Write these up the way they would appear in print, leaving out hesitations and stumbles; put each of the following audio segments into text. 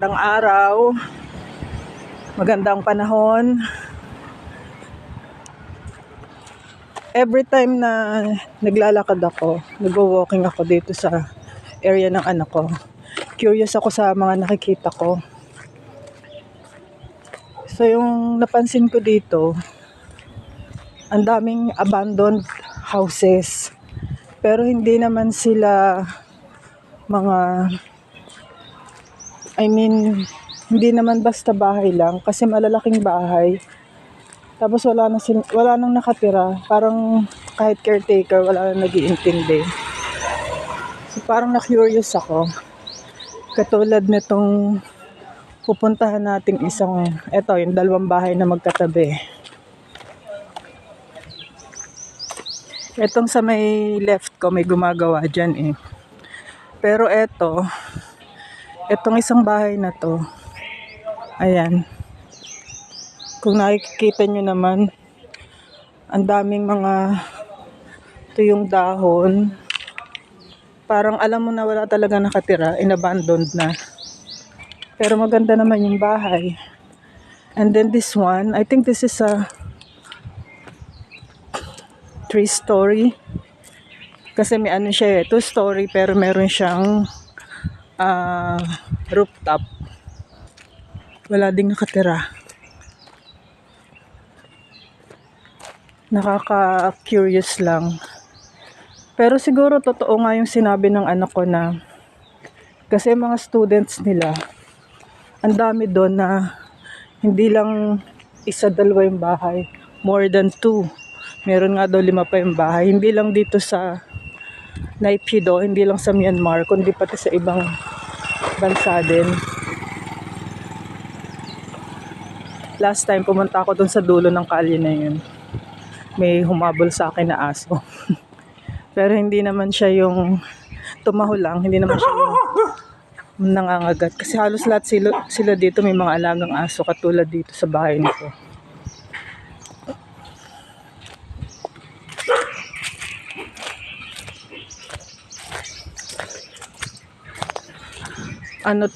Magandang araw, magandang panahon. Every time na naglalakad ako, nagwo-walking ako dito sa area ng anak ko, curious ako sa mga nakikita ko. So yung napansin ko dito, ang daming abandoned houses. Pero hindi naman sila mga hindi naman basta bahay lang kasi malalaking bahay. Tapos wala nang nakatira. Parang kahit caretaker, wala nang nag-iintindi. So parang na-curious ako. Katulad nitong pupuntahan nating yung dalawang bahay na magkatabi. Etong sa may left ko, may gumagawa dyan eh. Pero etong isang bahay na to, ayan. Kung nakikita nyo naman, ang daming mga tuyong dahon. Parang alam mo na wala talaga nakatira, inabandoned na. Pero maganda naman yung bahay. And then this one, I think this is a 3-story. Kasi may siya 2-story pero meron siyang rooftop. Wala ding nakatira. Nakaka-curious lang. Pero siguro totoo nga yung sinabi ng anak ko na kasi mga students nila, ang dami doon na hindi lang 1-2 yung bahay, more than 2. Meron nga daw 5 pa yung bahay. Hindi lang dito sa Naypyidaw, hindi lang sa Myanmar, kundi pati sa ibang bansa din. Last time pumunta ako doon sa dulo ng kalye na yun. May humabol sa akin na aso. Pero hindi naman siya yung tumaho lang, hindi naman siya yung nangangagat. Kasi halos lahat sila dito may mga alagang aso katulad dito sa bahay nito.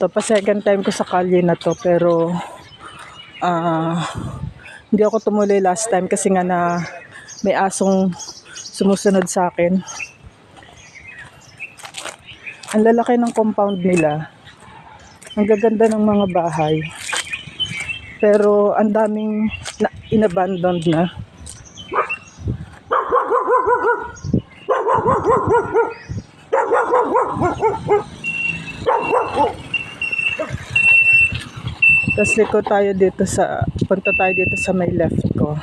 Pa second time ko sa kalye na to pero hindi ako tumuloy last time kasi nga na may asong sumusunod sa akin. Ang lalaki ng compound nila. Ang gaganda ng mga bahay. Pero ang daming inabandoned na. Tapos punta tayo dito sa may left ko.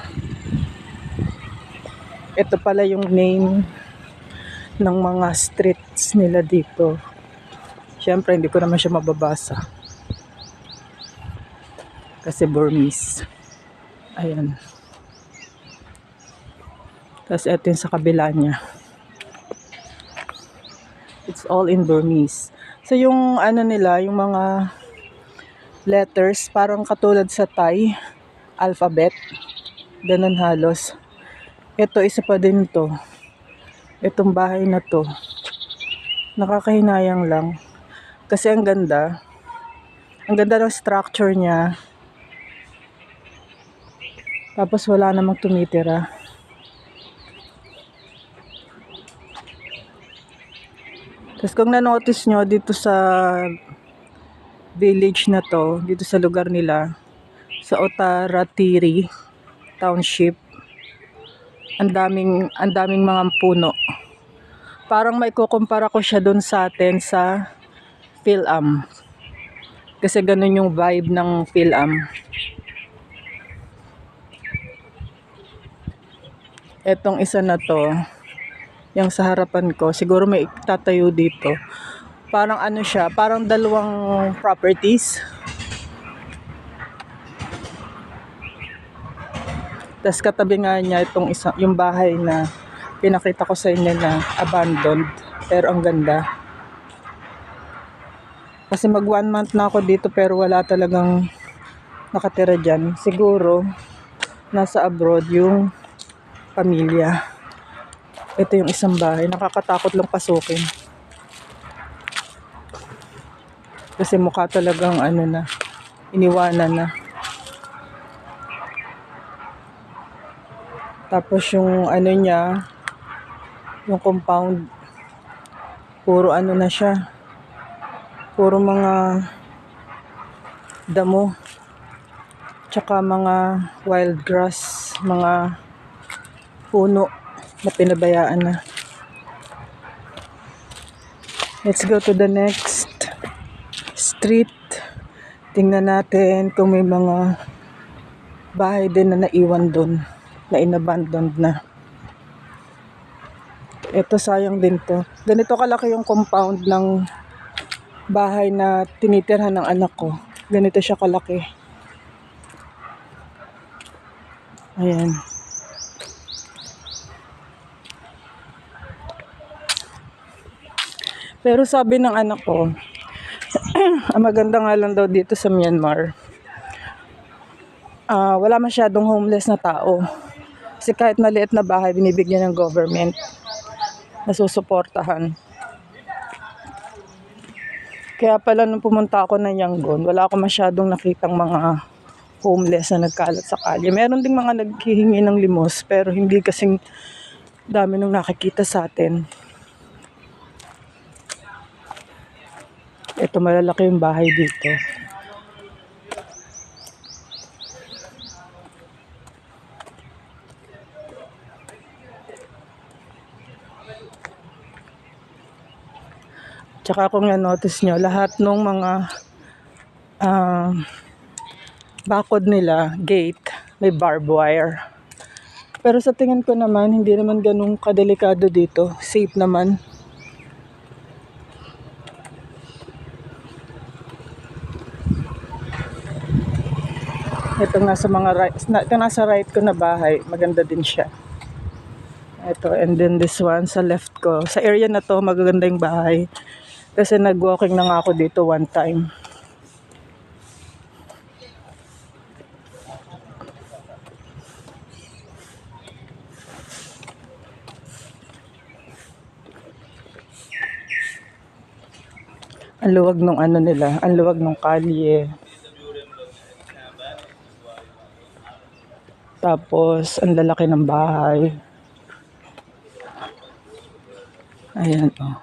Ito pala yung name ng mga streets nila dito. Siyempre, hindi ko naman siya mababasa. Kasi Burmese. Ayan. Tapos ito yung sa kabila niya. It's all in Burmese. So yung nila, yung mga letters, parang katulad sa Thai alphabet. Ganun halos. Ito, isa pa din to. Itong bahay na to. Nakakahinayang lang. Kasi ang ganda. Ang ganda ng structure niya. Tapos wala namang tumitira. Tapos kung na-notice nyo dito sa village na to, dito sa lugar nila, sa Otaratiri Township, ang daming mga puno. Parang may kukumpara ko siya doon sa atin sa Philam. Kasi ganun yung vibe ng Philam. Etong isa na to, yung sa harapan ko, siguro may tatayo dito. Parang siya, parang dalawang properties. Tapos katabi nga niya yung bahay na pinakita ko sa inyo na abandoned. Pero ang ganda. Kasi mag 1 month na ako dito pero wala talagang nakatira dyan. Siguro nasa abroad yung pamilya. Ito yung isang bahay. Nakakatakot lang pasukin. Kasi mukha talagang ano na, iniwanan na. Tapos yung ano niya, yung compound, puro ano na siya, puro mga damo, tsaka mga wild grass, mga puno na pinabayaan na. Let's go to the next street. Tingnan natin kung may mga bahay din na naiwan doon, na inabandoned na. Ito, sayang din to. Ganito kalaki yung compound ng bahay na tinitirhan ng anak ko. Ganito siya kalaki. Ayan. Pero sabi ng anak ko, ang maganda nga lang daw dito sa Myanmar, wala masyadong homeless na tao. Kasi kahit maliit na bahay, binibigyan ng government, nasusuportahan. Kaya pala nung pumunta ako ng Yangon, wala ako masyadong nakitang mga homeless na nagkalat sa kalye. Meron ding mga naghihingi ng limos, pero hindi kasing dami nung nakikita sa atin. Ito, malalaki yung bahay dito. Tsaka kung na-notice nyo, lahat ng mga bakod nila, gate, may barbed wire. Pero sa tingin ko naman, hindi naman ganun kadelikado dito. Safe naman. Ito nasa nasa right ko na bahay, maganda din siya. Ito, and then this one sa left ko. Sa area na to, magaganda yung bahay. Kasi nag-walking na nga ako dito one time. Ang luwag nung ano nila, ang luwag nung kalye. Tapos, ang lalaki ng bahay. Ayan, oh.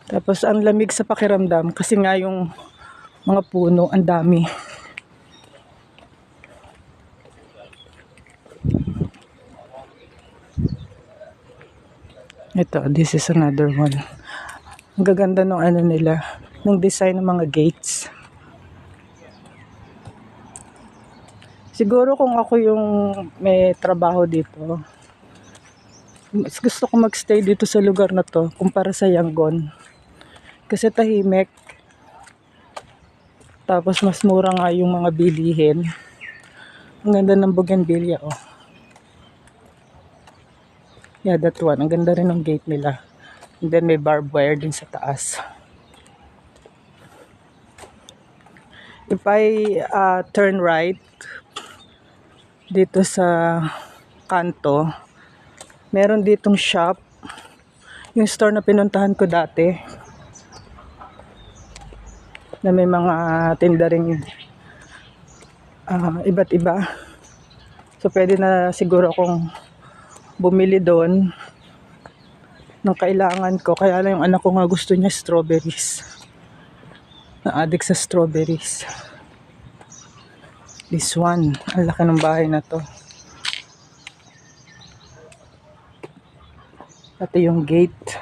Tapos, ang lamig sa pakiramdam kasi nga yung mga puno, ang dami. Ito, this is another one. Ang gaganda ng ano nila, ng design ng mga gates. Siguro kung ako yung may trabaho dito, mas gusto ko magstay dito sa lugar na to kumpara sa Yangon. Kasi tahimik. Tapos mas mura nga yung mga bilihin. Ang ganda ng bougainvillea, oh. Yeah, that one. Ang ganda rin ng gate nila. And then may barbed wire din sa taas. If I turn right dito sa kanto, meron ditong shop. Yung store na pinuntahan ko dati, na may mga tinda ring iba't iba. So pwede na siguro akong bumili doon ng kailangan ko. Kaya lang yung anak ko nga gusto niya strawberries. Na-addict sa strawberries. This one, ang laki ng bahay na to. Pati yung gate,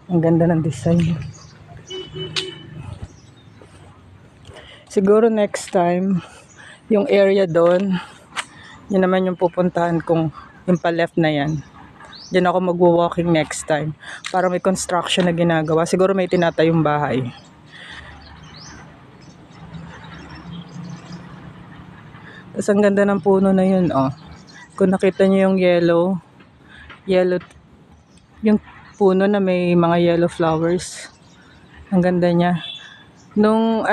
ang ganda ng design. Siguro next time, yung area doon, yun naman yung pupuntahan kong yung pa-left na yan. Diyan ako mag-walking next time. Para may construction na ginagawa. Siguro may tinatayong bahay. Tapos ang ganda ng puno na yun, oh. Kung nakita niyo yung yellow, yung puno na may mga yellow flowers. Ang ganda niya. Nung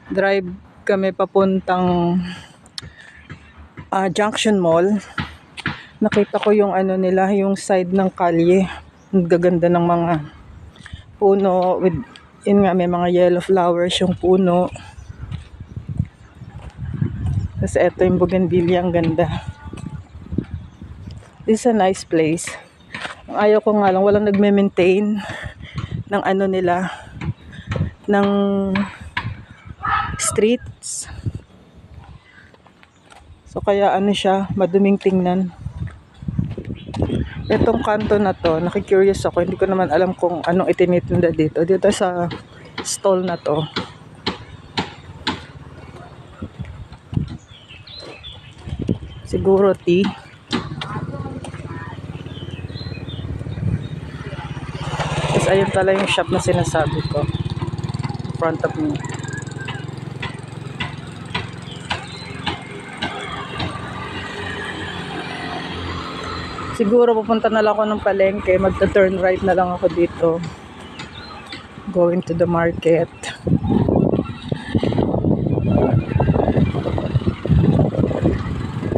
drive kami papuntang Junction Mall. Nakita ko yung ano nila, yung side ng kalye. Ang gaganda ng mga puno with, yun nga, may mga yellow flowers yung puno. Tapos eto yung bougainvillea, ang ganda. This is a nice place. Ang ayaw ko nga lang, walang nagme-maintain ng ano nila, ng streets. So kaya ano siya, maduming tingnan. Itong kanto na to, nakikurious ako, hindi ko naman alam kung anong itinitinda dito. Dito sa stall na to. Siguro tea. Tapos ayun pala yung shop na sinasabi ko. In front of me. Siguro pupunta na lang ako ng palengke. Magta-turn right na lang ako dito. Going to the market.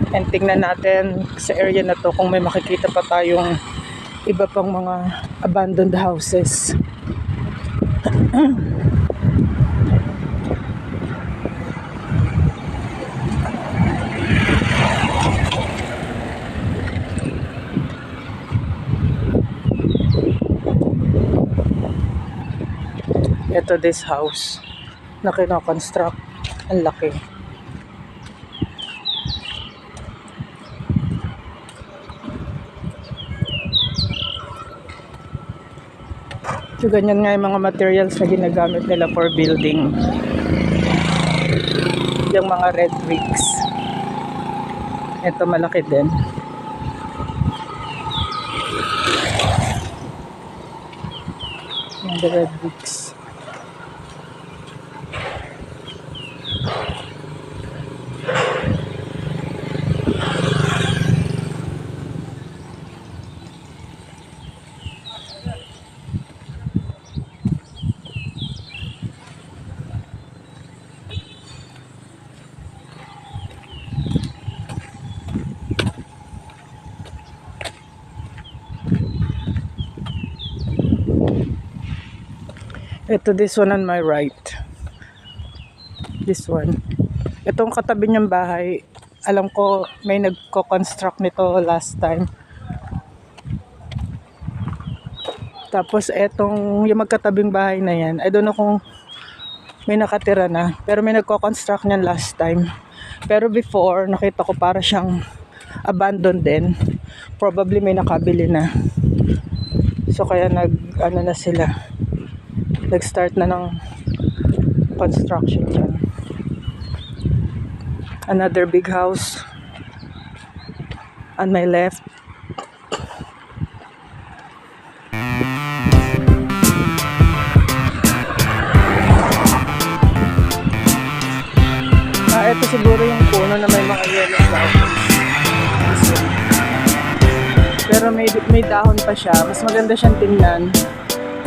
And tingnan natin sa area na to kung may makikita pa tayong iba pang mga abandoned houses. Ito, this house na kinoconstruct. Ang laki. So, ganyan nga yung mga materials na ginagamit nila for building. Yung mga red bricks. Ito, malaki din. Yung the red bricks. Ito, this one on my right. This one. Itong katabi niyang bahay, alam ko may nagko-construct nito last time. Tapos etong yung magkatabing bahay na yan, I don't know kung may nakatira na, pero may nagko-construct niyan last time. Pero before, nakita ko para siyang abandoned din. Probably may nakabili na. So kaya ano na sila, nag-start na ng construction dyan. Another big house on my left. Ito siguro yung puno na may mga yellow flowers. Pero may dahon pa siya. Mas maganda siyang tingnan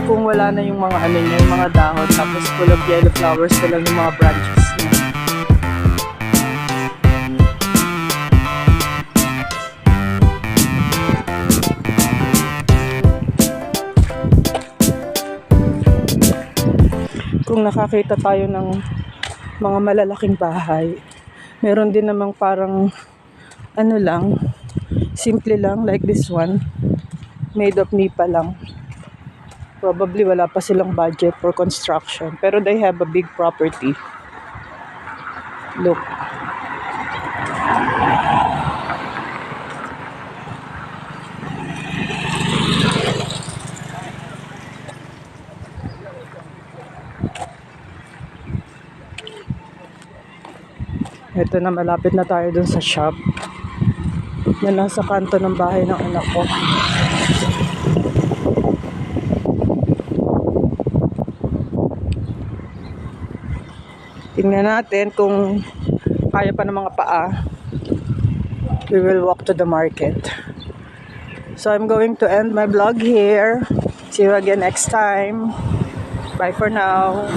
kung wala na yung mga ano niya, yung mga dahon, tapos full of yellow flowers pa lang yung mga branches niya. Kung nakakita tayo ng mga malalaking bahay, meron din namang parang ano lang, simple lang, like this one, made of nipa lang. Probably wala pa silang budget for construction, pero they have a big property. Look. Ito na, malapit na tayo dun sa shop na nasa kanto ng bahay ng anak ko. Tingnan natin kung kaya pa ng mga paa. We will walk to the market. So I'm going to end my vlog here. See you again next time. Bye for now.